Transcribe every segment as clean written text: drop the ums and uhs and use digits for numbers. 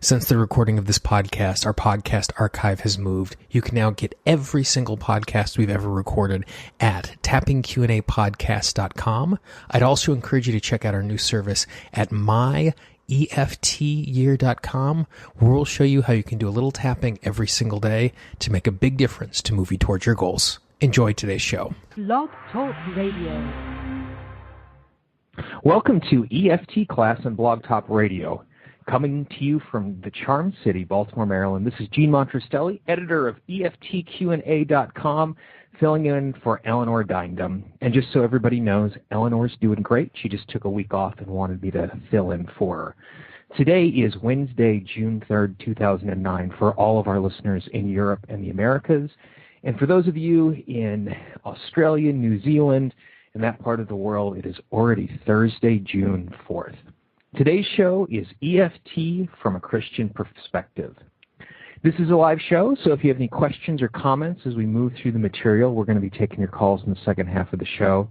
Since the recording of this podcast, our podcast archive has moved. You can now get every single podcast we've ever recorded at tappingqandapodcast.com. I'd also encourage you to check out our new service at myEFTyear.com, where we'll show you how you can do a little tapping every single day to make a big difference to move you towards your goals. Enjoy today's show. BlogTalk Radio. Welcome to EFT Class on BlogTalk Radio. Coming to you from the Charm City, Baltimore, Maryland, this is Gene Montrestelli, editor of EFTQandA.com, filling in for Eleanor Dindum. And just so everybody knows, Eleanor's doing great. She just took a week off and wanted me to fill in for her. Today is Wednesday, June 3rd, 2009, for all of our listeners in Europe and the Americas. And for those of you in Australia, New Zealand, and that part of the world, it is already Thursday, June 4th. Today's show is EFT from a Christian perspective. This is a live show, so if you have any questions or comments as we move through the material, we're going to be taking your calls in the second half of the show.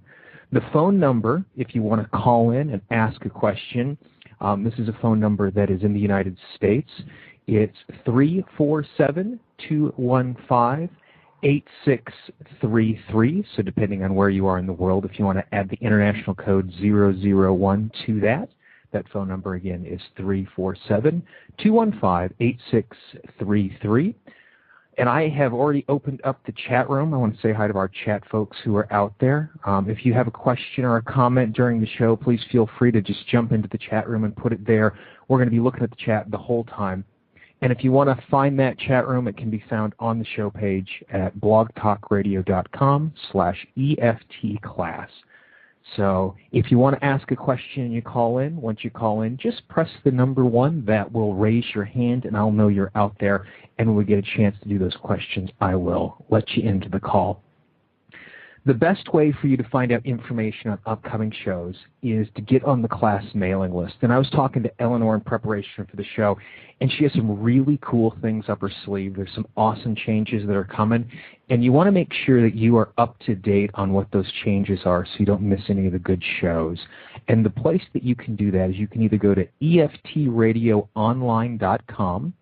The phone number, if you want to call in and ask a question, this is a phone number that is in the United States. It's 347-215-8633, so depending on where you are in the world, if you want to add the international code 001 to that phone number again is 347-215-8633. And I have already opened up the chat room. I want to say hi to our chat folks who are out there. If you have a question or a comment during the show, please feel free to just jump into the chat room and put it there. We're going to be looking at the chat the whole time. And if you want to find that chat room, it can be found on the show page at blogtalkradio.com/EFT Class. So if you want to ask a question and you call in, once you call in, just press the number 1. That will raise your hand, and I'll know you're out there. And when we get a chance to do those questions, I will let you into the call. The best way for you to find out information on upcoming shows is to get on the class mailing list. And I was talking to Eleanor in preparation for the show, and she has some really cool things up her sleeve. There's some awesome changes that are coming, and you want to make sure that you are up to date on what those changes are so you don't miss any of the good shows. And the place that you can do that is you can either go to EFTradioonline.com.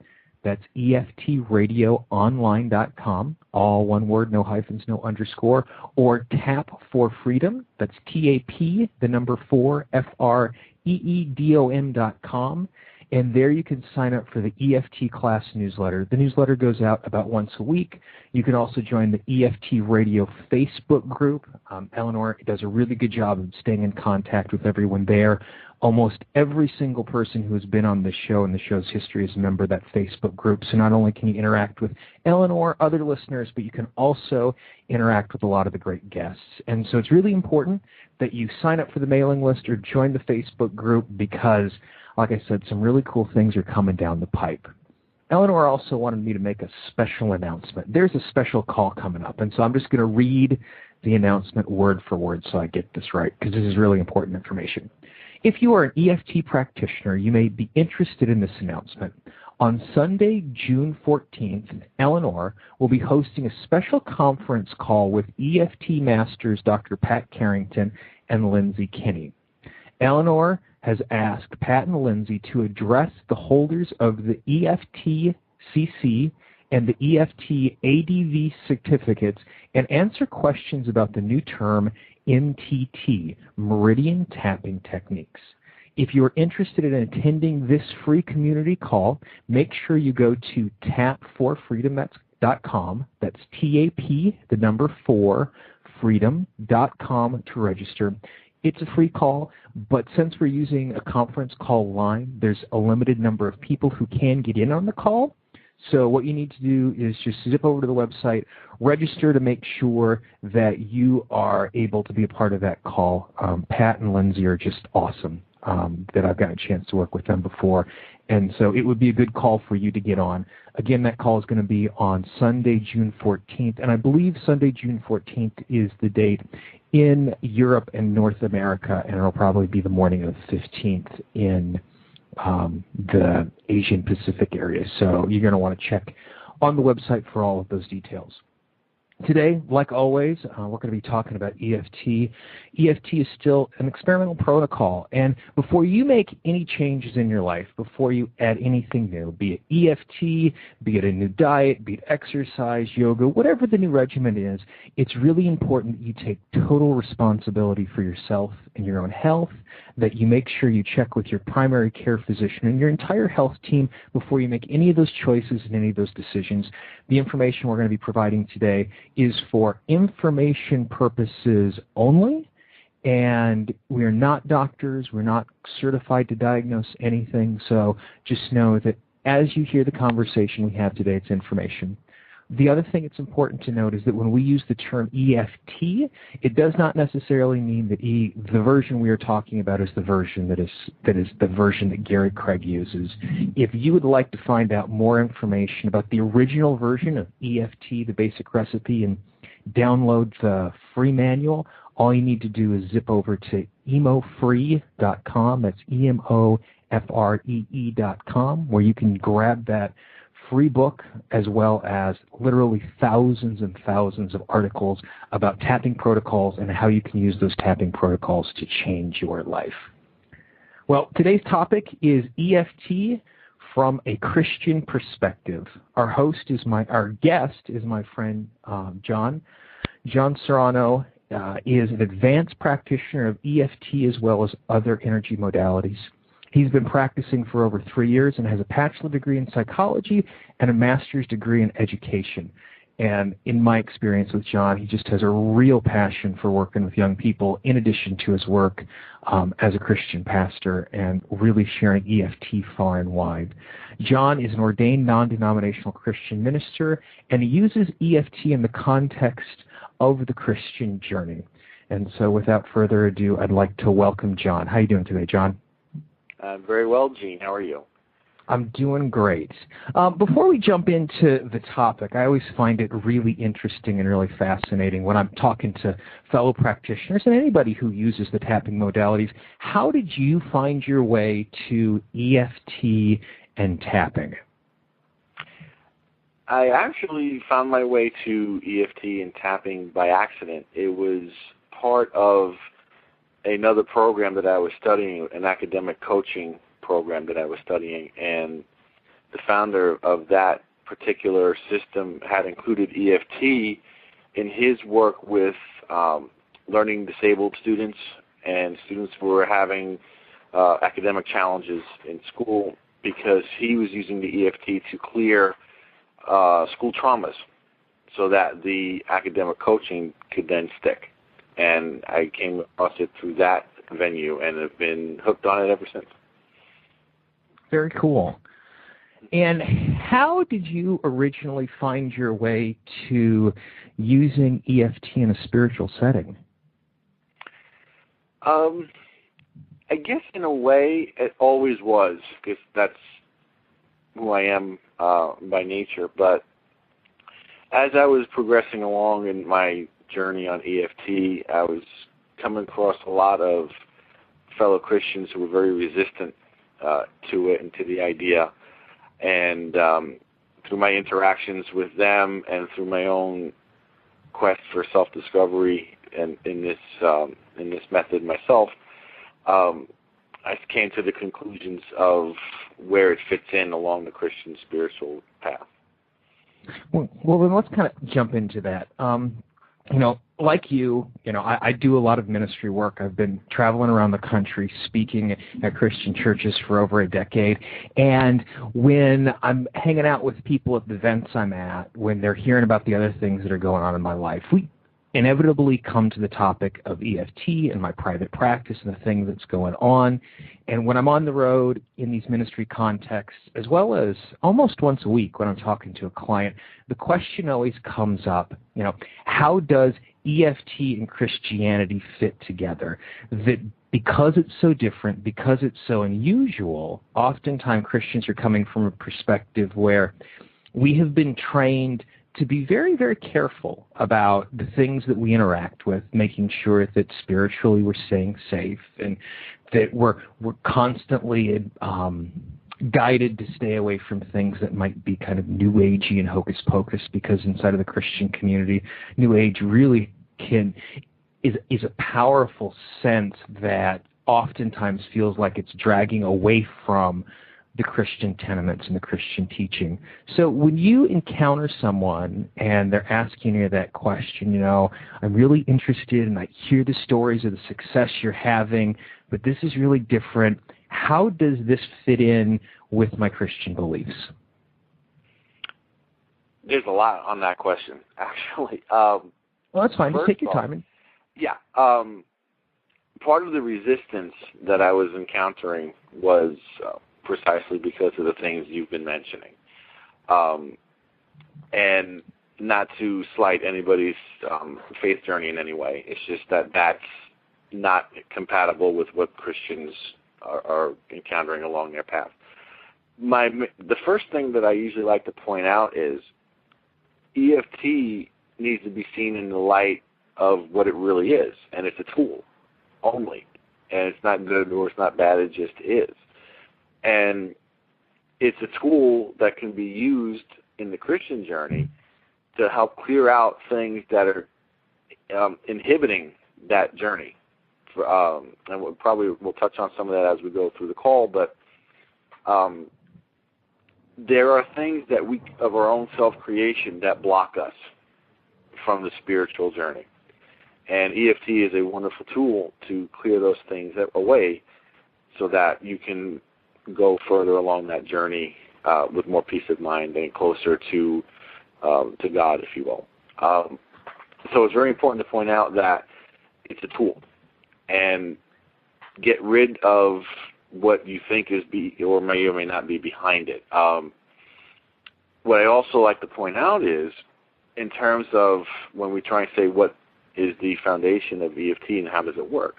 That's EFTradioonline.com, all one word, no hyphens, no underscore, or Tap for Freedom. That's TAP, the number 4, FREEDOM.com. And there you can sign up for the EFT Class newsletter. The newsletter goes out about once a week. You can also join the EFT Radio Facebook group. Eleanor does a really good job of staying in contact with everyone there. Almost every single person who has been on this show and the show's history is a member of that Facebook group. So not only can you interact with Eleanor, other listeners, but you can also interact with a lot of the great guests. And so it's really important that you sign up for the mailing list or join the Facebook group because, like I said, some really cool things are coming down the pipe. Eleanor also wanted me to make a special announcement. There's a special call coming up, and so I'm just going to read the announcement word for word so I get this right, because this is really important information. If you are an EFT practitioner, you may be interested in this announcement. On Sunday, June 14th, Eleanor will be hosting a special conference call with EFT masters Dr. Pat Carrington and Lindsay Kinney. Eleanor has asked Pat and Lindsay to address the holders of the EFT CC and the EFT ADV certificates and answer questions about the new term MTT, Meridian Tapping Techniques. If you are interested in attending this free community call, make sure you go to tapforfreedom.com. That's TAP, the number 4, freedom.com to register. It's a free call, but since we're using a conference call line, there's a limited number of people who can get in on the call. So what you need to do is just zip over to the website, register to make sure that you are able to be a part of that call. Pat and Lindsay are just awesome, that I've gotten a chance to work with them before. And so it would be a good call for you to get on. Again, that call is going to be on Sunday, June 14th. And I believe Sunday, June 14th is the date in Europe and North America, and it'll probably be the morning of the 15th in the Asian Pacific area. So you're going to want to check on the website for all of those details. Today, like always, we're going to be talking about EFT. EFT is still an experimental protocol, and before you make any changes in your life, before you add anything new, be it EFT, be it a new diet, be it exercise, yoga, whatever the new regimen is, it's really important that you take total responsibility for yourself and your own health, that you make sure you check with your primary care physician and your entire health team before you make any of those choices and any of those decisions. The information we're going to be providing today is for information purposes only, and we're not doctors, we're not certified to diagnose anything, so just know that as you hear the conversation we have today, it's information. The other thing it's important to note is that when we use the term EFT, it does not necessarily mean that the version we are talking about is the version that is the version that Gary Craig uses. If you would like to find out more information about the original version of EFT, the basic recipe, and download the free manual, all you need to do is zip over to emofree.com. That's emofree.com, where you can grab that free book as well as literally thousands and thousands of articles about tapping protocols and how you can use those tapping protocols to change your life. Well, today's topic is EFT from a Christian perspective. Our guest is my friend John. John Soriano is an advanced practitioner of EFT as well as other energy modalities. He's been practicing for over 3 years and has a bachelor's degree in psychology and a master's degree in education. And in my experience with John, he just has a real passion for working with young people in addition to his work as a Christian pastor and really sharing EFT far and wide. John is an ordained non-denominational Christian minister, and he uses EFT in the context of the Christian journey. And so without further ado, I'd like to welcome John. How are you doing today, John? Very well, Gene. How are you? I'm doing great. Before we jump into the topic, I always find it really interesting and really fascinating when I'm talking to fellow practitioners and anybody who uses the tapping modalities. How did you find your way to EFT and tapping? I actually found my way to EFT and tapping by accident. It was part of another program that I was studying, an academic coaching program that I was studying, and the founder of that particular system had included EFT in his work with learning disabled students and students who were having academic challenges in school, because he was using the EFT to clear school traumas so that the academic coaching could then stick. And I came across it through that venue and have been hooked on it ever since. Very cool. And how did you originally find your way to using EFT in a spiritual setting? I guess in a way it always was, because that's who I am by nature. But as I was progressing along in my journey on EFT, I was coming across a lot of fellow Christians who were very resistant to it and to the idea. And through my interactions with them and through my own quest for self-discovery and in this method myself, I came to the conclusions of where it fits in along the Christian spiritual path. Well, then let's kind of jump into that. Like I do a lot of ministry work. I've been traveling around the country speaking at Christian churches for over a decade. And when I'm hanging out with people at the events I'm at, when they're hearing about the other things that are going on in my life, we inevitably come to the topic of EFT and my private practice and the thing that's going on. And when I'm on the road in these ministry contexts, as well as almost once a week when I'm talking to a client, the question always comes up, how does EFT and Christianity fit together? That because it's so different, because it's so unusual, oftentimes Christians are coming from a perspective where we have been trained to be very, very careful about the things that we interact with, making sure that spiritually we're staying safe and that we're constantly guided to stay away from things that might be kind of New Agey and hocus pocus, because inside of the Christian community, New Age really is a powerful sense that oftentimes feels like it's dragging away from the Christian tenements and the Christian teaching. So when you encounter someone and they're asking you that question, I'm really interested and I hear the stories of the success you're having, but this is really different. How does this fit in with my Christian beliefs? There's a lot on that question, actually. Well, that's fine. Just take your time. Yeah. Part of the resistance that I was encountering was precisely because of the things you've been mentioning. And not to slight anybody's faith journey in any way. It's just that that's not compatible with what Christians are encountering along their path. The first thing that I usually like to point out is EFT needs to be seen in the light of what it really is, and it's a tool only. And it's not good or it's not bad, it just is. And it's a tool that can be used in the Christian journey to help clear out things that are inhibiting that journey. And we'll touch on some of that as we go through the call, but there are things that we, of our own self-creation, that block us from the spiritual journey. And EFT is a wonderful tool to clear those things away so that you can go further along that journey with more peace of mind and closer to God, if you will. So it's very important to point out that it's a tool, and get rid of what you think is or may not be behind it. What I also like to point out is, in terms of when we try and say what is the foundation of EFT and how does it work,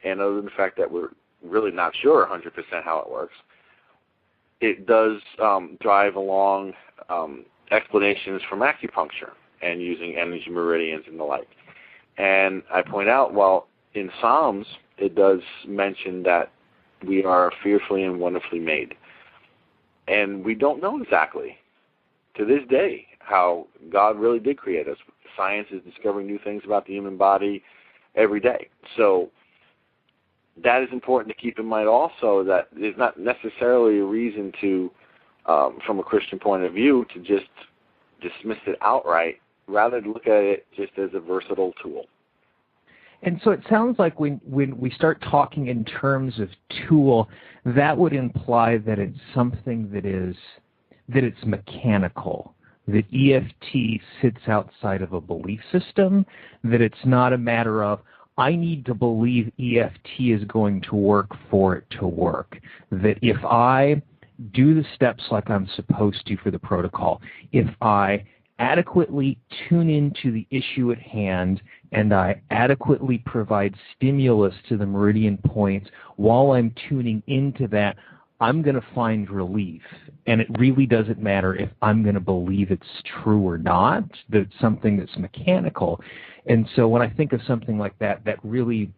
and other than the fact that we're really not sure 100% how it works, it does drive along explanations from acupuncture and using energy meridians and the like. And I point out, well, in Psalms, it does mention that we are fearfully and wonderfully made. And we don't know exactly, to this day, how God really did create us. Science is discovering new things about the human body every day. So that is important to keep in mind also, that there's not necessarily a reason to, from a Christian point of view, to just dismiss it outright, rather look at it just as a versatile tool. And so it sounds like when we start talking in terms of tool, that would imply that it's something that it's mechanical, that EFT sits outside of a belief system, that it's not a matter of, I need to believe EFT is going to work for it to work, that if I do the steps like I'm supposed to for the protocol, if I adequately tune into the issue at hand and I adequately provide stimulus to the meridian points while I'm tuning into that, I'm going to find relief. And it really doesn't matter if I'm going to believe it's true or not, that it's something that's mechanical. And so when I think of something like that, that really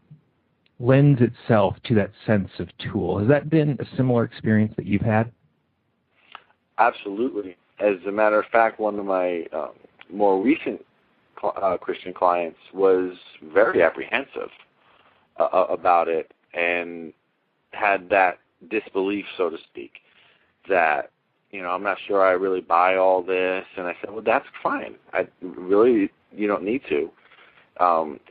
lends itself to that sense of tool. Has that been a similar experience that you've had? Absolutely. As a matter of fact, one of my more recent Christian clients was very apprehensive about it and had that disbelief, so to speak, that, I'm not sure I really buy all this. And I said, well, that's fine. You don't need to.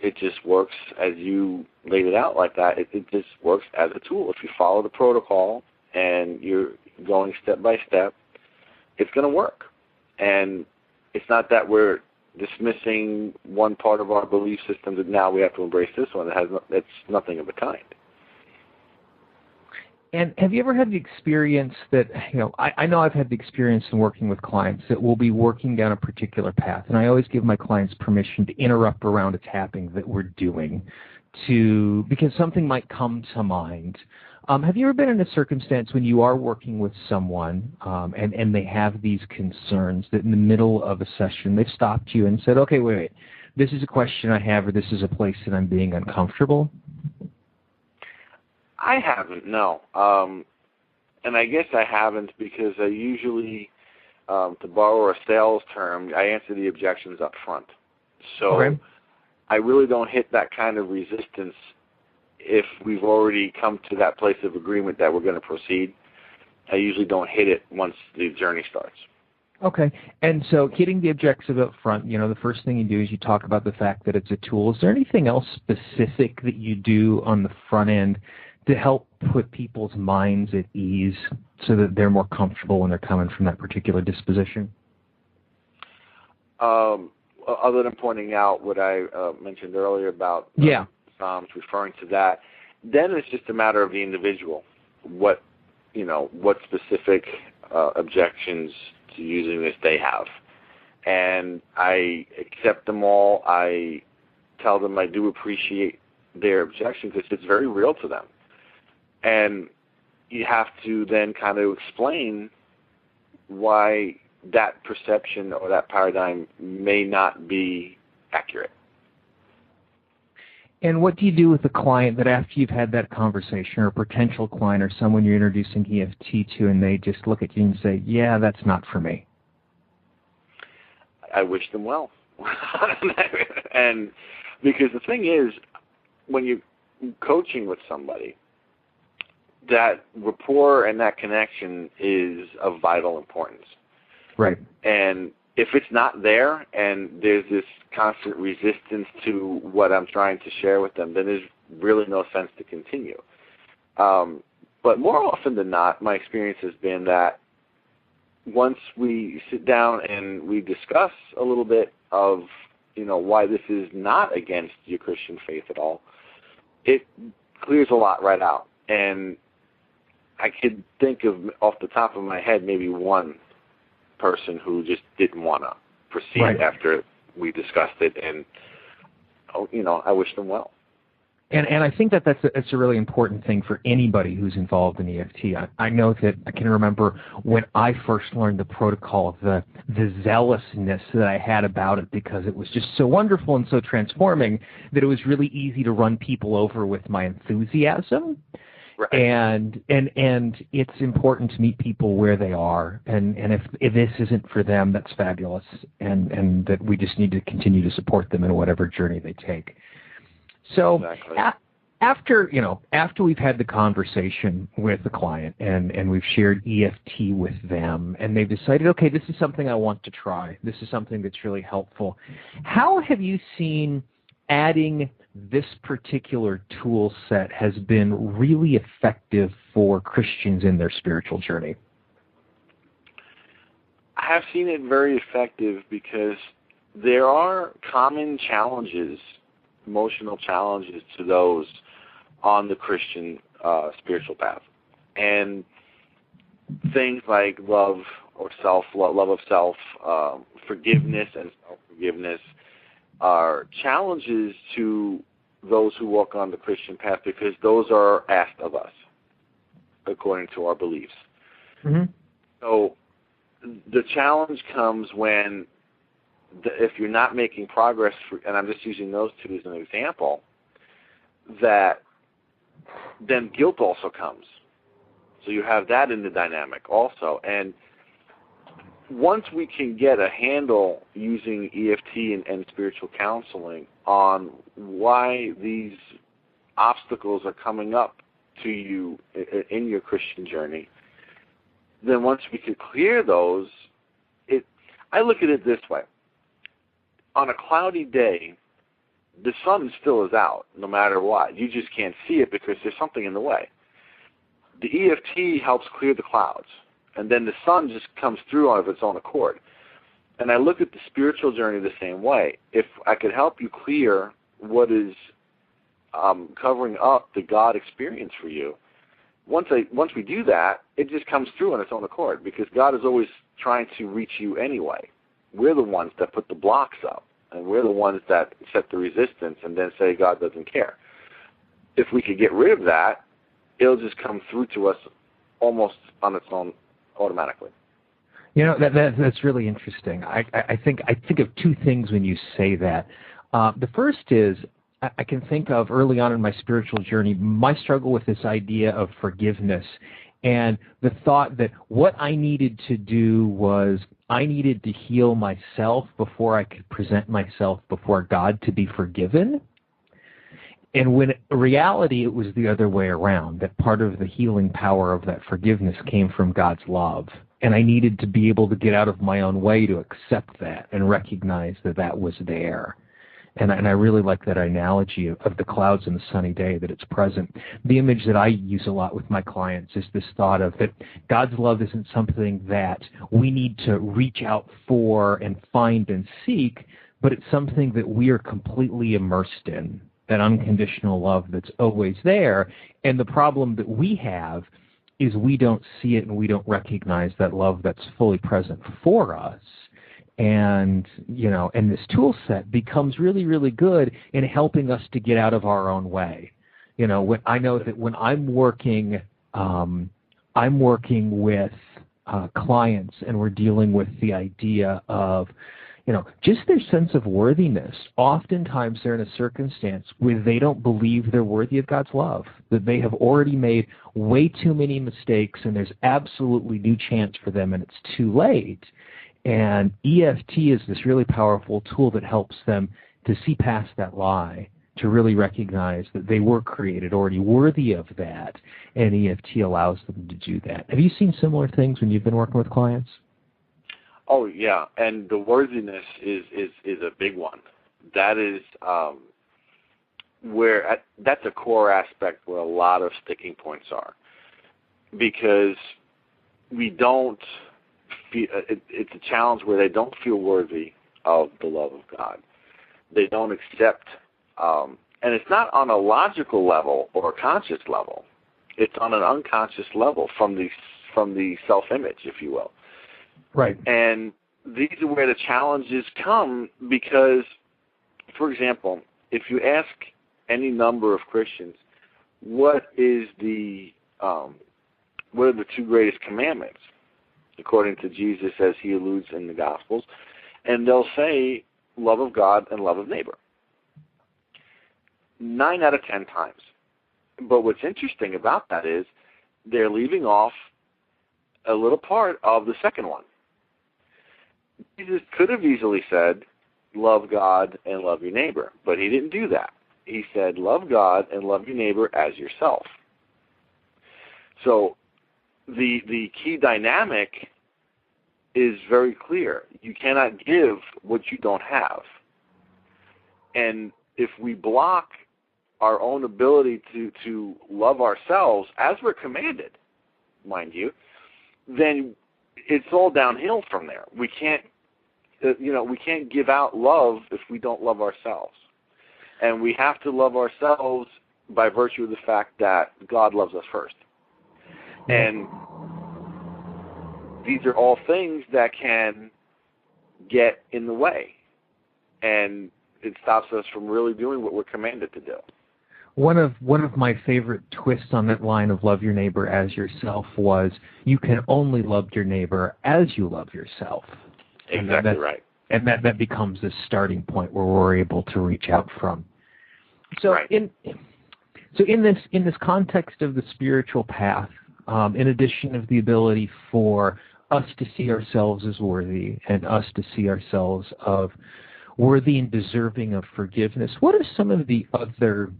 It just works as you laid it out like that. It just works as a tool. If you follow the protocol and you're going step by step, it's going to work. And it's not that we're dismissing one part of our belief system that now we have to embrace this one. It's nothing of the kind. And have you ever had the experience that, I know I've had the experience in working with clients that will be working down a particular path, and I always give my clients permission to interrupt around a tapping that we're doing because something might come to mind. Have you ever been in a circumstance when you are working with someone and they have these concerns that in the middle of a session they've stopped you and said, okay, wait, this is a question I have, or this is a place that I'm being uncomfortable? I haven't, no. And I guess I haven't, because I usually, to borrow a sales term, I answer the objections up front. So Okay. I really don't hit that kind of resistance if we've already come to that place of agreement that we're going to proceed. I usually don't hit it once the journey starts. Okay. And so hitting the objectives up front, the first thing you do is you talk about the fact that it's a tool. Is there anything else specific that you do on the front end to help put people's minds at ease so that they're more comfortable when they're coming from that particular disposition? Other than pointing out what I mentioned earlier about Psalms, referring to that, then it's just a matter of the individual. What specific objections to using this they have. And I accept them all. I tell them I do appreciate their objection because it's very real to them. And you have to then kind of explain why that perception or that paradigm may not be accurate. And what do you do with the client that after you've had that conversation, or a potential client or someone you're introducing EFT to, and they just look at you and say, yeah, that's not for me? I wish them well. And because the thing is, when you're coaching with somebody, that rapport and that connection is of vital importance. Right. And if it's not there and there's this constant resistance to what I'm trying to share with them, then there's really no sense to continue. But more often than not, my experience has been that once we sit down and we discuss a little bit of, why this is not against your Christian faith at all, it clears a lot right out. And I could think of, off the top of my head, maybe one person who just didn't want to proceed after we discussed it, and I wish them well. And I think that's a really important thing for anybody who's involved in EFT. I know that I can remember when I first learned the protocol, the zealousness that I had about it, because it was just so wonderful and so transforming that it was really easy to run people over with my enthusiasm. Right. And it's important to meet people where they are, and if this isn't for them, that's fabulous, and that we just need to continue to support them in whatever journey they take. So exactly. After we've had the conversation with the client and we've shared EFT with them, and they've decided, okay, this is something I want to try, this is something that's really helpful, how have you seen adding this particular tool set has been really effective for Christians in their spiritual journey? I have seen it very effective because there are common challenges, emotional challenges to those on the Christian spiritual path. And things like love of self, forgiveness and self-forgiveness are challenges to those who walk on the Christian path because those are asked of us according to our beliefs. Mm-hmm. So the challenge comes when if you're not making progress, and I'm just using those two as an example, that then guilt also comes. So you have that in the dynamic also. And once we can get a handle using EFT and spiritual counseling on why these obstacles are coming up to you in your Christian journey, then once we can clear those, I look at it this way. On a cloudy day, the sun still is out no matter what. You just can't see it because there's something in the way. The EFT helps clear the clouds, and then the sun just comes through of its own accord. And I look at the spiritual journey the same way. If I could help you clear what is covering up the God experience for you, once we do that, it just comes through on its own accord because God is always trying to reach you anyway. We're the ones that put the blocks up, and we're the ones that set the resistance and then say God doesn't care. If we could get rid of that, it'll just come through to us almost on its own automatically. That's really interesting. I think of two things when you say that. The first is I can think of early on in my spiritual journey, my struggle with this idea of forgiveness And the thought that what I needed to do was I needed to heal myself before I could present myself before God to be forgiven. And when in reality it was the other way around, that part of the healing power of that forgiveness came from God's love. And I needed to be able to get out of my own way to accept that and recognize that that was there. And I really like that analogy of the clouds and the sunny day, that it's present. The image that I use a lot with my clients is this thought of that God's love isn't something that we need to reach out for and find and seek, but it's something that we are completely immersed in, that unconditional love that's always there. And the problem that we have is we don't see it and we don't recognize that love that's fully present for us. And, and this tool set becomes really, really good in helping us to get out of our own way. I know that when I'm working with clients and we're dealing with the idea of, just their sense of worthiness. Oftentimes they're in a circumstance where they don't believe they're worthy of God's love, that they have already made way too many mistakes and there's absolutely no chance for them and it's too late. And EFT is this really powerful tool that helps them to see past that lie, to really recognize that they were created already worthy of that, and EFT allows them to do that. Have you seen similar things when you've been working with clients? Oh, yeah, and the worthiness is a big one. That is that's a core aspect where a lot of sticking points are, because we don't feel, it's a challenge where they don't feel worthy of the love of God. They don't accept, and it's not on a logical level or a conscious level. It's on an unconscious level from the self-image, if you will. Right. And these are where the challenges come because, for example, if you ask any number of Christians, what are the two greatest commandments, according to Jesus as he alludes in the Gospels, and they'll say love of God and love of neighbor. 9 out of 10 times. But what's interesting about that is they're leaving off a little part of the second one. Jesus could have easily said, love God and love your neighbor, but he didn't do that. He said, love God and love your neighbor as yourself. So the key dynamic is very clear. You cannot give what you don't have. And if we block our own ability to love ourselves as we're commanded, mind you, then it's all downhill from there. We can't give out love if we don't love ourselves. And we have to love ourselves by virtue of the fact that God loves us first. And these are all things that can get in the way. And it stops us from really doing what we're commanded to do. One of my favorite twists on that line of love your neighbor as yourself was you can only love your neighbor as you love yourself. Exactly right. And that becomes the starting point where we're able to reach out from. So right. in this context of the spiritual path, in addition of the ability for us to see ourselves as worthy and us to see ourselves of worthy and deserving of forgiveness, what are some of the other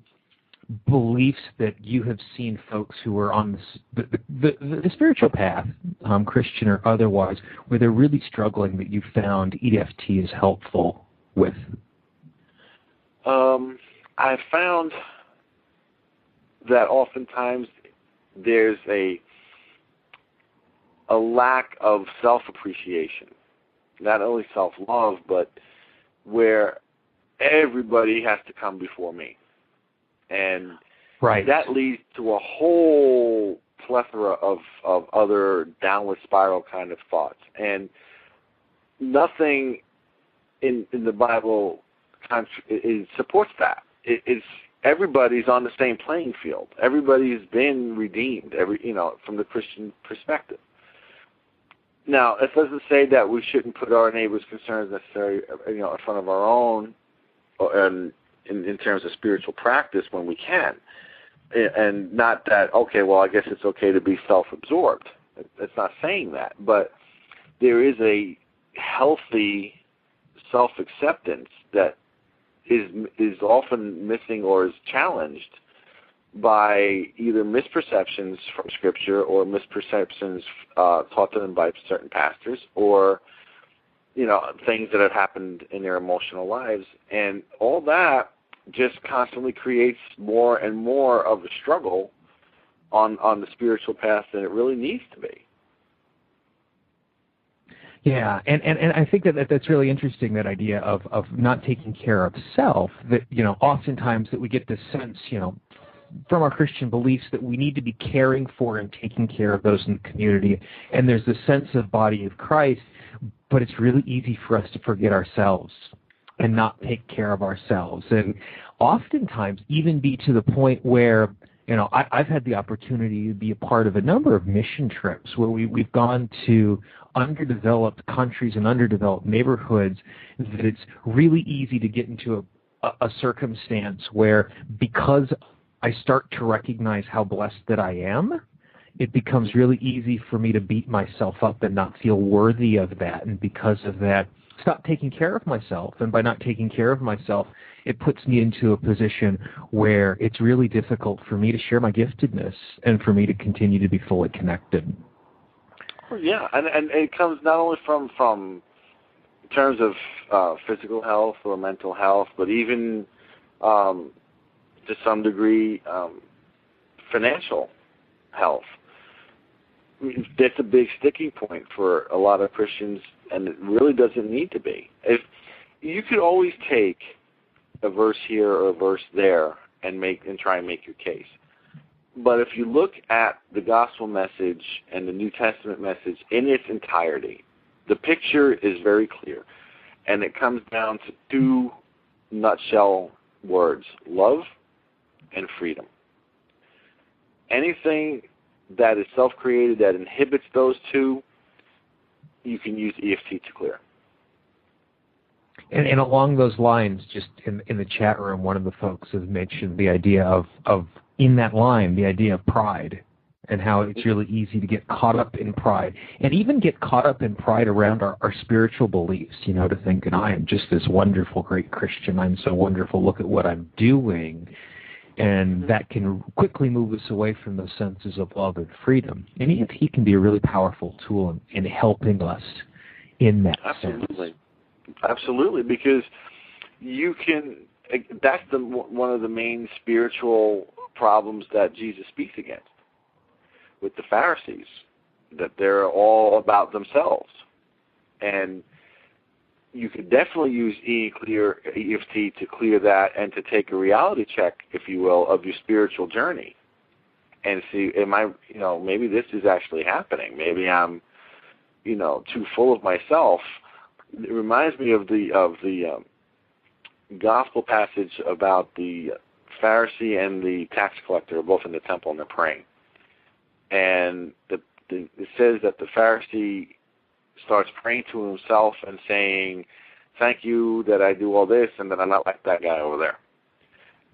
beliefs that you have seen folks who are on the spiritual path, Christian or otherwise, where they're really struggling that you found EFT is helpful with? I've found that oftentimes there's a lack of self-appreciation, not only self-love, but where everybody has to come before me. And right. that leads to a whole plethora of other downward spiral kind of thoughts. And nothing in the Bible supports that. It's everybody's on the same playing field. Everybody's been redeemed, from the Christian perspective. Now, it doesn't say that we shouldn't put our neighbor's concerns necessarily, in front of our own, and in terms of spiritual practice when we can. And not that, okay, well, I guess it's okay to be self-absorbed. It's not saying that. But there is a healthy self-acceptance that is often missing or is challenged by either misperceptions from Scripture or misperceptions taught to them by certain pastors, or things that have happened in their emotional lives, and all that just constantly creates more and more of a struggle on the spiritual path than it really needs to be. Yeah, and I think that's really interesting, that idea of not taking care of self, that, oftentimes that we get this sense, from our Christian beliefs that we need to be caring for and taking care of those in the community, and there's this sense of body of Christ, but it's really easy for us to forget ourselves and not take care of ourselves, and oftentimes even be to the point where, I've had the opportunity to be a part of a number of mission trips where we've gone to underdeveloped countries and underdeveloped neighborhoods, that it's really easy to get into a circumstance where, because I start to recognize how blessed that I am, it becomes really easy for me to beat myself up and not feel worthy of that. And because of that, stop taking care of myself. And by not taking care of myself, it puts me into a position where it's really difficult for me to share my giftedness and for me to continue to be fully connected. Yeah, and it comes not only from in terms of physical health or mental health, but even to some degree financial health. That's a big sticking point for a lot of Christians, and it really doesn't need to be. If you could always take a verse here or a verse there and try and make your case. But if you look at the gospel message and the New Testament message in its entirety, the picture is very clear. And it comes down to two nutshell words: love and freedom. Anything that is self-created that inhibits those two, you can use EFT to clear. And along those lines, just in the chat room, one of the folks has mentioned the idea of in that line, the idea of pride, and how it's really easy to get caught up in pride, and even get caught up in pride around our spiritual beliefs, to think, and I am just this wonderful, great Christian, I'm so wonderful, look at what I'm doing. And that can quickly move us away from those senses of love and freedom. And EFT can be a really powerful tool in helping us in that sense. Absolutely, because that's one of the main spiritual problems that Jesus speaks against with the Pharisees, that they're all about themselves. And you could definitely use EFT to clear that and to take a reality check, if you will, of your spiritual journey and see, am I, maybe this is actually happening. Maybe I'm, too full of myself. It reminds me of the gospel passage about the Pharisee and the tax collector, both in the temple, and they're praying. And it says that the Pharisee starts praying to himself and saying, thank you that I do all this and that I'm not like that guy over there.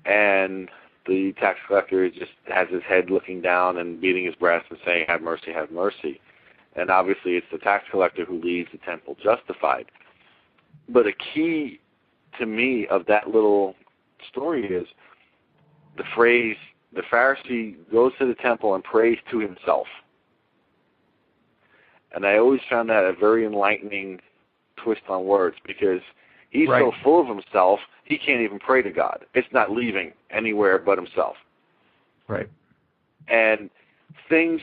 And the tax collector just has his head looking down and beating his breast and saying, have mercy, have mercy. And obviously it's the tax collector who leaves the temple justified. But a key to me of that little story is the phrase, the Pharisee goes to the temple and prays to himself. And I always found that a very enlightening twist on words, because he's so full of himself, he can't even pray to God. It's not leaving anywhere but himself. Right. And things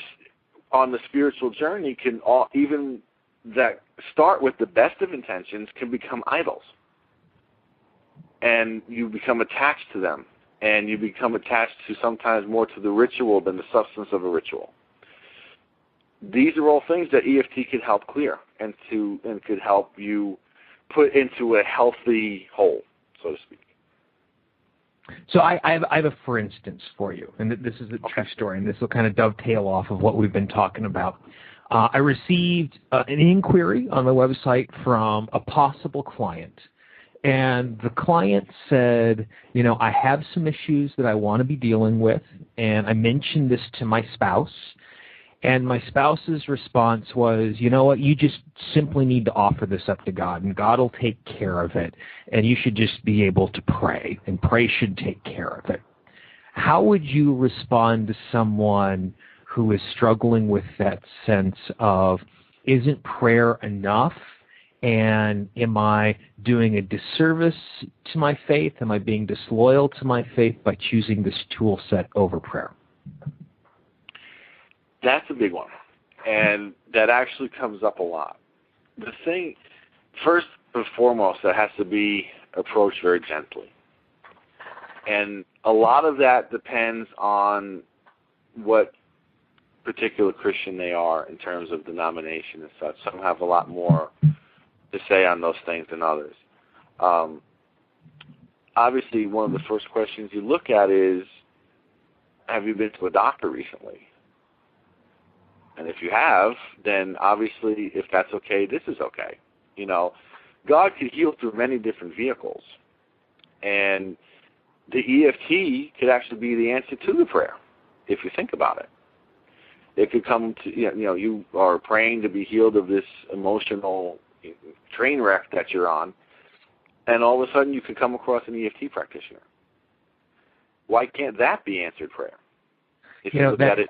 on the spiritual journey can even that start with the best of intentions can become idols. And you become attached to them. And you become attached to sometimes more to the ritual than the substance of a ritual. These are all things that EFT could help clear and could help you put into a healthy whole, so to speak. So I have a for instance for you, and this is a true story, and this will kind of dovetail off of what we've been talking about. I received an inquiry on the website from a possible client, And the client said, I have some issues that I want to be dealing with, and I mentioned this to my spouse, and my spouse's response was, you know what, you just simply need to offer this up to God, and God will take care of it, and you should just be able to pray, and pray should take care of it. How would you respond to someone who is struggling with that sense of, isn't prayer enough? And am I doing a disservice to my faith? Am I being disloyal to my faith by choosing this tool set over prayer? That's a big one. And that actually comes up a lot. The thing, first and foremost, that has to be approached very gently. And a lot of that depends on what particular Christian they are in terms of denomination and such. Some have a lot more to say on those things than others. Obviously, one of the first questions you look at is, have you been to a doctor recently? And if you have, then obviously, if that's okay, this is okay. God can heal through many different vehicles. And the EFT could actually be the answer to the prayer, if you think about it. It could come to, you are praying to be healed of this emotional train wreck that you're on, and all of a sudden you could come across an EFT practitioner. Why can't that be answered prayer? If you look at it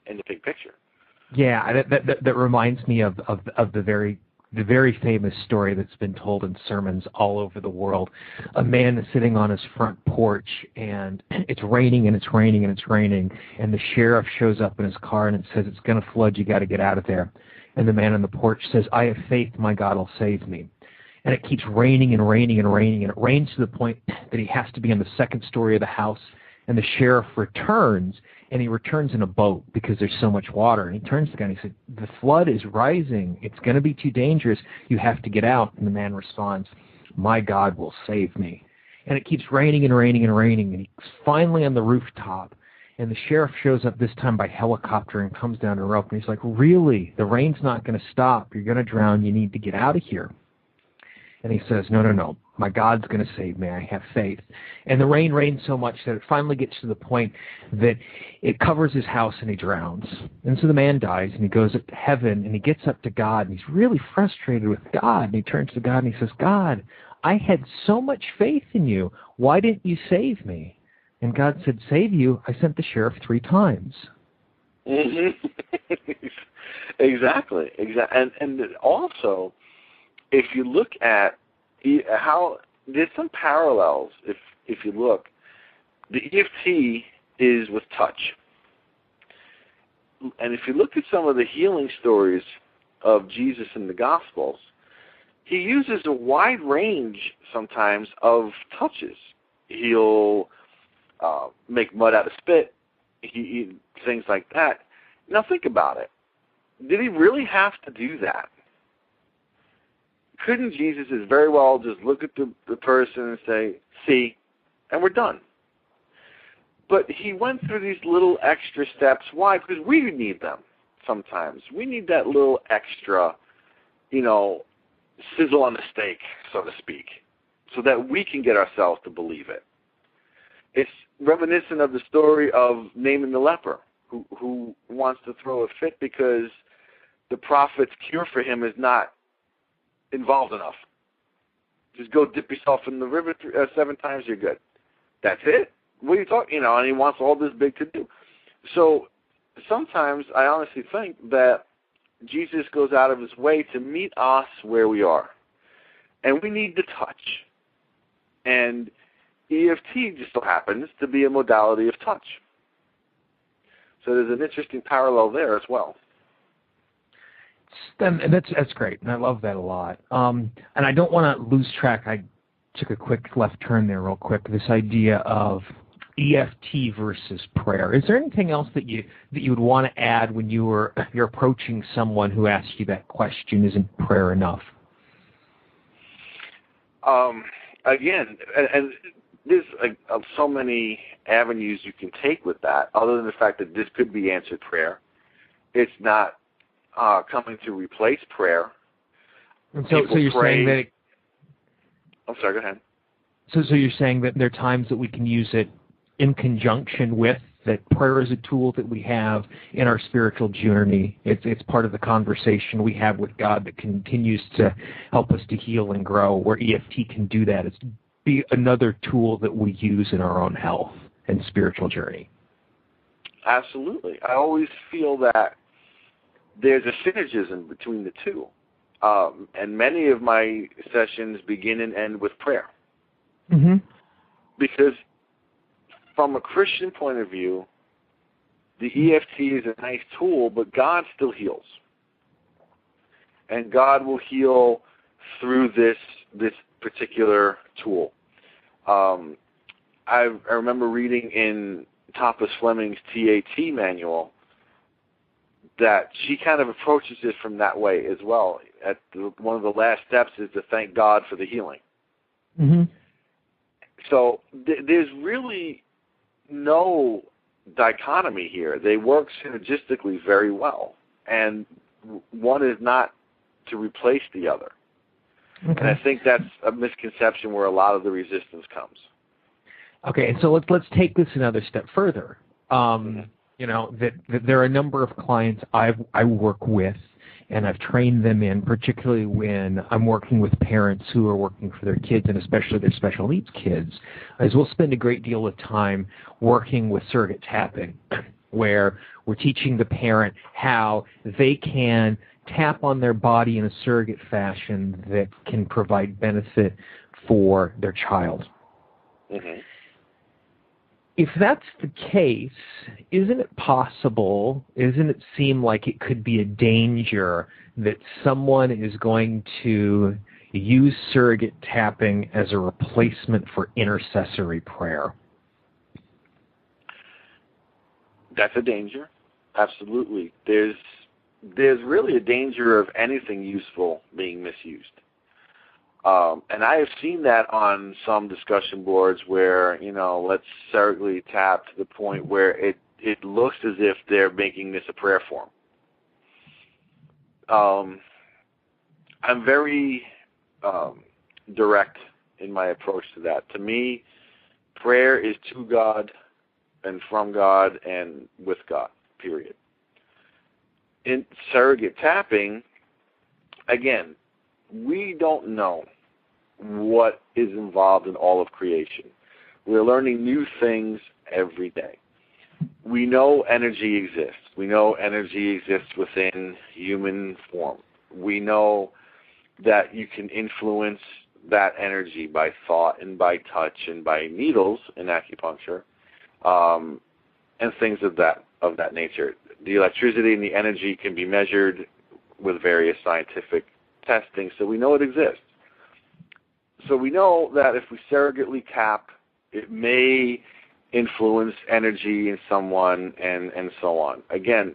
in the big picture. Yeah, that reminds me of the very famous story that's been told in sermons all over the world. A man is sitting on his front porch, and it's raining, and it's raining, and it's raining, and the sheriff shows up in his car, and it says, it's going to flood, you got to get out of there. And the man on the porch says, I have faith, my God will save me. And it keeps raining and raining and raining, and it rains to the point that he has to be on the second story of the house, and the sheriff returns, and he returns in a boat because there's so much water. And he turns to the guy and he said, the flood is rising. It's going to be too dangerous. You have to get out. And the man responds, my God will save me. And it keeps raining and raining and raining. And he's finally on the rooftop. And the sheriff shows up this time by helicopter and comes down to rope. And he's like, really? The rain's not going to stop. You're going to drown. You need to get out of here. And he says, no. My God's going to save me. I have faith. And the rain rains so much that it finally gets to the point that it covers his house and he drowns. And so the man dies and he goes up to heaven and he gets up to God and he's really frustrated with God. And he turns to God and he says, God, I had so much faith in you. Why didn't you save me? And God said, save you? I sent the sheriff 3 times. Mm-hmm. Exactly. And also, if you look at how there's some parallels, if you look, the EFT is with touch. And if you look at some of the healing stories of Jesus in the Gospels, he uses a wide range sometimes of touches. He'll make mud out of spit, things like that. Now think about it. Did he really have to do that? Couldn't Jesus as very well just look at the person and say, see, and we're done? But he went through these little extra steps. Why? Because we need them sometimes. We need that little extra, sizzle on the steak, so to speak, so that we can get ourselves to believe it. It's reminiscent of the story of Naaman the leper, who wants to throw a fit because the prophet's cure for him is not involved enough. Just go dip yourself in the river 7 times, you're good. That's it? What are you talking, and he wants all this big to do. So sometimes I honestly think that Jesus goes out of his way to meet us where we are. And we need to touch. And EFT just so happens to be a modality of touch. So there's an interesting parallel there as well. That's great, and I love that a lot. And I don't want to lose track. I took a quick left turn there real quick. This idea of EFT versus prayer. Is there anything else that you would want to add when you're approaching someone who asks you that question? Isn't prayer enough? Again, and there's so many avenues you can take with that. Other than the fact that this could be answered prayer, it's not coming to replace prayer. And so you're saying that I'm sorry, go ahead. So you're saying that there are times that we can use it in conjunction with, that prayer is a tool that we have in our spiritual journey. It's part of the conversation we have with God that continues to help us to heal and grow, where EFT can do that. It's be another tool that we use in our own health and spiritual journey. Absolutely. I always feel that there's a synergism between the two. And many of my sessions begin and end with prayer. Mm-hmm. Because from a Christian point of view, the EFT is a nice tool, but God still heals. And God will heal through this particular tool. I remember reading in Tapas Fleming's TAT manual that she kind of approaches it from that way as well. One of the last steps is to thank God for the healing. Mm-hmm. So there's really no dichotomy here. They work synergistically very well, and one is not to replace the other. Okay. And I think that's a misconception where a lot of the resistance comes. Okay, so let's take this another step further. You know, that there are a number of clients I work with, and I've trained them in, particularly when I'm working with parents who are working for their kids, and especially their special needs kids, as we'll spend a great deal of time working with surrogate tapping, where we're teaching the parent how they can tap on their body in a surrogate fashion that can provide benefit for their child. Mm-hmm. If that's the case, isn't it seem like it could be a danger that someone is going to use surrogate tapping as a replacement for intercessory prayer? That's a danger. Absolutely. There's really a danger of anything useful being misused. And I have seen that on some discussion boards where, let's surrogately tap to the point where it looks as if they're making this a prayer form. I'm very direct in my approach to that. To me, prayer is to God and from God and with God, period. In surrogate tapping, again, we don't know what is involved in all of creation. We're learning new things every day. We know energy exists. We know energy exists within human form. We know that you can influence that energy by thought and by touch and by needles in acupuncture, and things of that nature. The electricity and the energy can be measured with various scientific testing, so we know it exists. So we know that if we surrogately tap, it may influence energy in someone and so on. Again,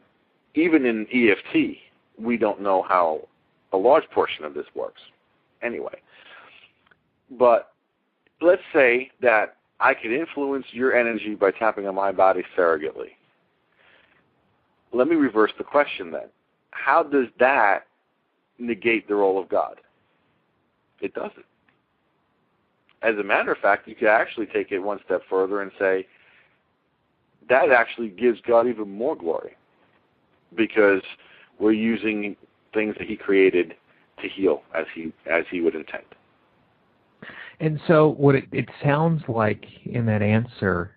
even in EFT, we don't know how a large portion of this works anyway. But let's say that I could influence your energy by tapping on my body surrogately. Let me reverse the question then. How does that negate the role of God? It doesn't. As a matter of fact, you could actually take it one step further and say that actually gives God even more glory, because we're using things that He created to heal as He would intend. And so what it sounds like in that answer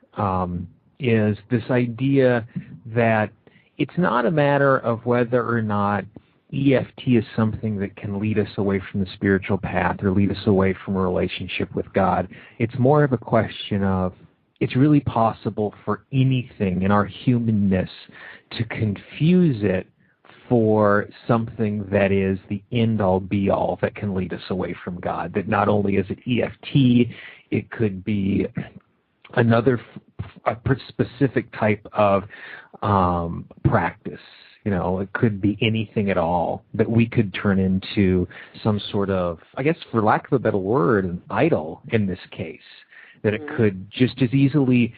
is this idea that it's not a matter of whether or not EFT is something that can lead us away from the spiritual path or lead us away from a relationship with God. It's more of a question of it's really possible for anything in our humanness to confuse it for something that is the end-all, be-all that can lead us away from God. That not only is it EFT, it could be another specific type of practice. It could be anything at all that we could turn into some sort of, I guess for lack of a better word, an idol in this case, that it could just as easily,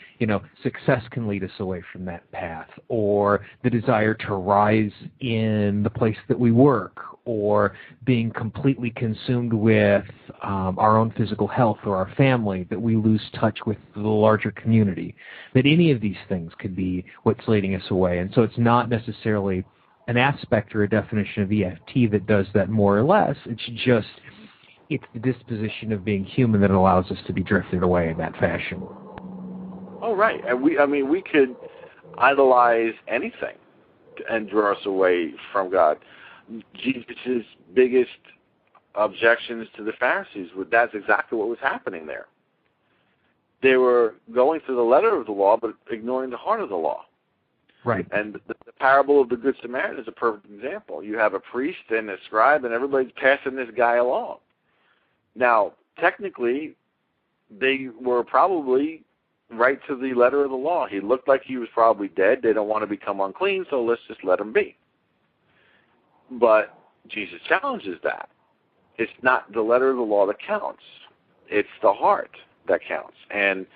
success can lead us away from that path, or the desire to rise in the place that we work, or being completely consumed with our own physical health or our family, that we lose touch with the larger community, that any of these things could be what's leading us away. And so it's not necessarily an aspect or a definition of EFT that does that more or less. It's the disposition of being human that allows us to be drifted away in that fashion. Oh, right. And we could idolize anything and draw us away from God. Jesus' biggest objections to the Pharisees, that's exactly what was happening there. They were going through the letter of the law, but ignoring the heart of the law. Right. And the parable of the Good Samaritan is a perfect example. You have a priest and a scribe, and everybody's passing this guy along. Now, technically, they were probably right to the letter of the law. He looked like he was probably dead. They don't want to become unclean, so let's just let him be. But Jesus challenges that. It's not the letter of the law that counts. It's the heart that counts. And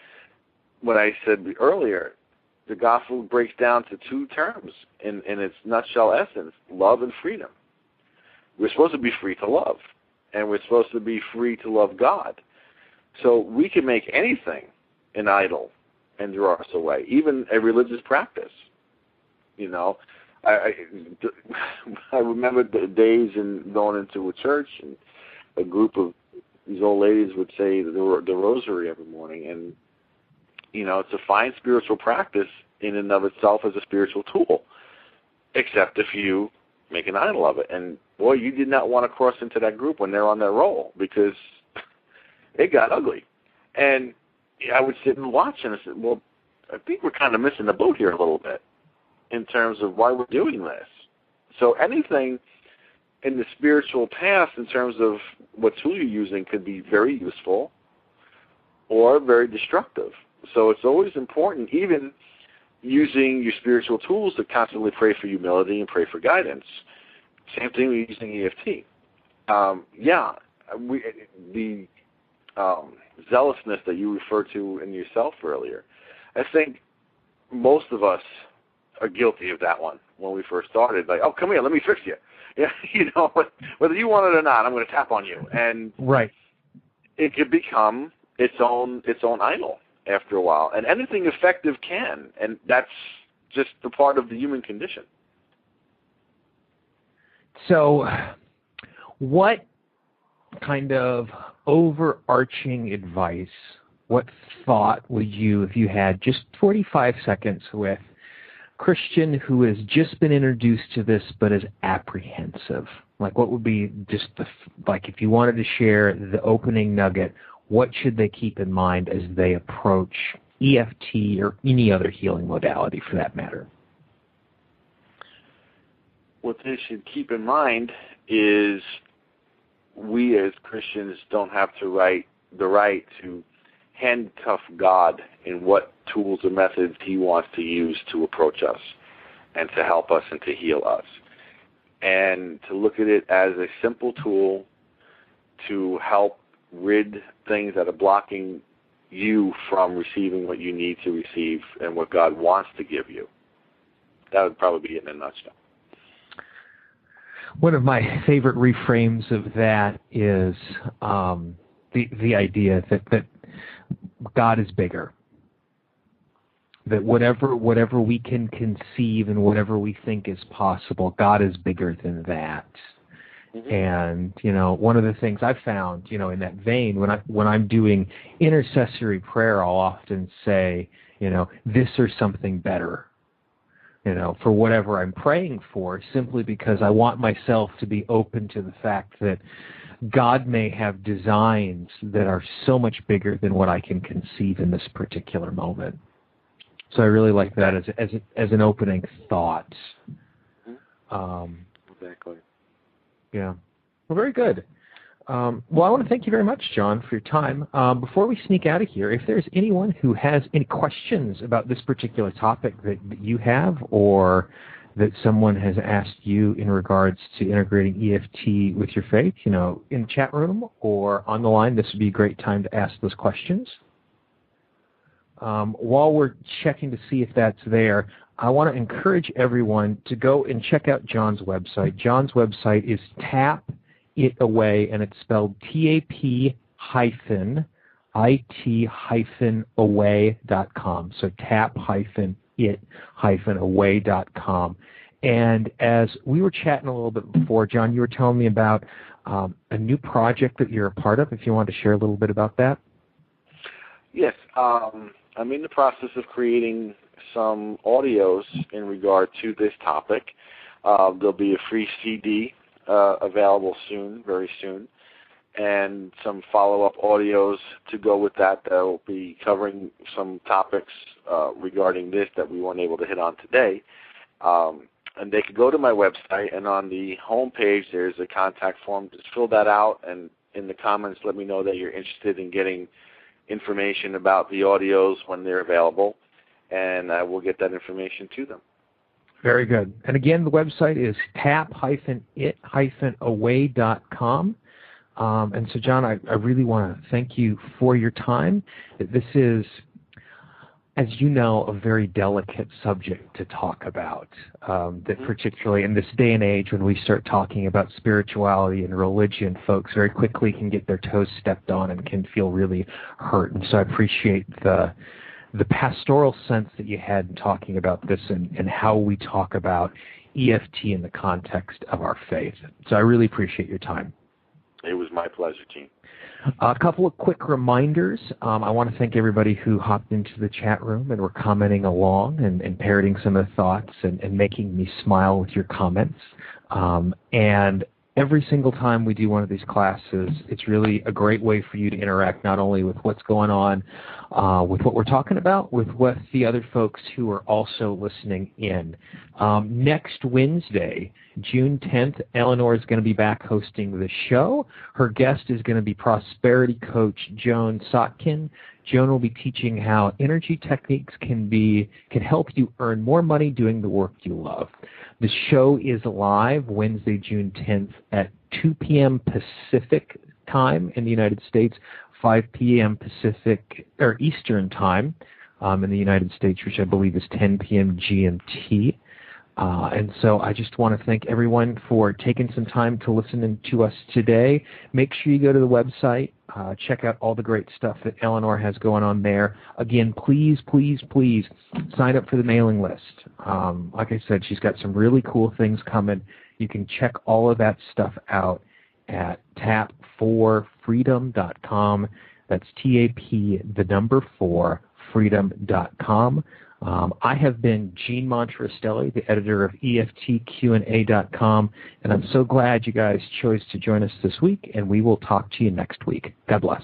what I said earlier, the gospel breaks down to two terms in its nutshell essence: love and freedom. We're supposed to be free to love, and we're supposed to be free to love God. So we can make anything an idol and draw us away, even a religious practice. I remember the days in going into a church, and a group of these old ladies would say the rosary every morning, and it's a fine spiritual practice in and of itself as a spiritual tool, except if you make an idol of it. And boy, you did not want to cross into that group when they're on that roll, because it got ugly. And I would sit and watch, and I said, well, I think we're kind of missing the boat here a little bit in terms of why we're doing this. So anything in the spiritual path in terms of what tool you're using could be very useful or very destructive. So it's always important, even using your spiritual tools, to constantly pray for humility and pray for guidance. Same thing with using EFT. The zealousness that you referred to in yourself earlier, I think most of us are guilty of that one when we first started. Like, oh, come here, let me fix you. Yeah, whether you want it or not, I'm going to tap on you. And right, it could become its own idol after a while. And anything effective can, and that's just the part of the human condition. So what kind of overarching advice, what thought would you, if you had just 45 seconds with Christian who has just been introduced to this but is apprehensive, like what would be just if you wanted to share the opening nugget, what should they keep in mind as they approach EFT or any other healing modality for that matter? What they should keep in mind is we as Christians don't have the right to handcuff God in what tools or methods he wants to use to approach us and to help us and to heal us. And to look at it as a simple tool to help rid things that are blocking you from receiving what you need to receive and what God wants to give you. That would probably be it in a nutshell. One of my favorite reframes of that is the idea that God is bigger. That whatever we can conceive and whatever we think is possible, God is bigger than that. Mm-hmm. And one of the things I've found, in that vein, when I'm doing intercessory prayer, I'll often say, this or something better. For whatever I'm praying for, simply because I want myself to be open to the fact that God may have designs that are so much bigger than what I can conceive in this particular moment. So I really like that as an opening thought. Exactly. Yeah. Well, very good. Well, I want to thank you very much, John, for your time. Before we sneak out of here, if there's anyone who has any questions about this particular topic that you have, or that someone has asked you in regards to integrating EFT with your faith, in the chat room or on the line, this would be a great time to ask those questions. while we're checking to see if that's there, I want to encourage everyone to go and check out John's website. John's website is Tap It Away, and it's spelled TAP-IT-away.com. So tap-it-away.com. And as we were chatting a little bit before, John, you were telling me about a new project that you're a part of, if you want to share a little bit about that. Yes. I'm in the process of creating some audios in regard to this topic. There'll be a free CD available soon, very soon, and some follow-up audios to go with that will be covering some topics regarding this that we weren't able to hit on today. And they can go to my website, and on the home page there's a contact form. Just fill that out, and in the comments let me know that you're interested in getting information about the audios when they're available, and I will get that information to them. Very good. And again, the website is tap-it-away.com. And so, John, I really want to thank you for your time. This is, as you know, a very delicate subject to talk about, that particularly in this day and age when we start talking about spirituality and religion, folks very quickly can get their toes stepped on and can feel really hurt. And so I appreciate the pastoral sense that you had in talking about this and how we talk about EFT in the context of our faith. So I really appreciate your time. It was my pleasure, Gene. A couple of quick reminders. I want to thank everybody who hopped into the chat room and were commenting along and parroting some of the thoughts and making me smile with your comments. And every single time we do one of these classes, it's really a great way for you to interact not only with what's going on, with what we're talking about, with the other folks who are also listening in. Next Wednesday, June 10th, Eleanor is going to be back hosting the show. Her guest is going to be prosperity coach Joan Sotkin. Joan will be teaching how energy techniques can help you earn more money doing the work you love. The show is live Wednesday, June 10th at 2 p.m. Pacific time in the United States, 5 p.m. Pacific or Eastern time in the United States, which I believe is 10 p.m. GMT. And so I just want to thank everyone for taking some time to listen to us today. Make sure you go to the website, check out all the great stuff that Eleanor has going on there. Again, please, please, please sign up for the mailing list. Like I said, she's got some really cool things coming. You can check all of that stuff out at tap4freedom.com. That's TAP4 freedom.com. I have been Gene Montrastelli, the editor of EFTQ&A.com, and I'm so glad you guys chose to join us this week, and we will talk to you next week. God bless.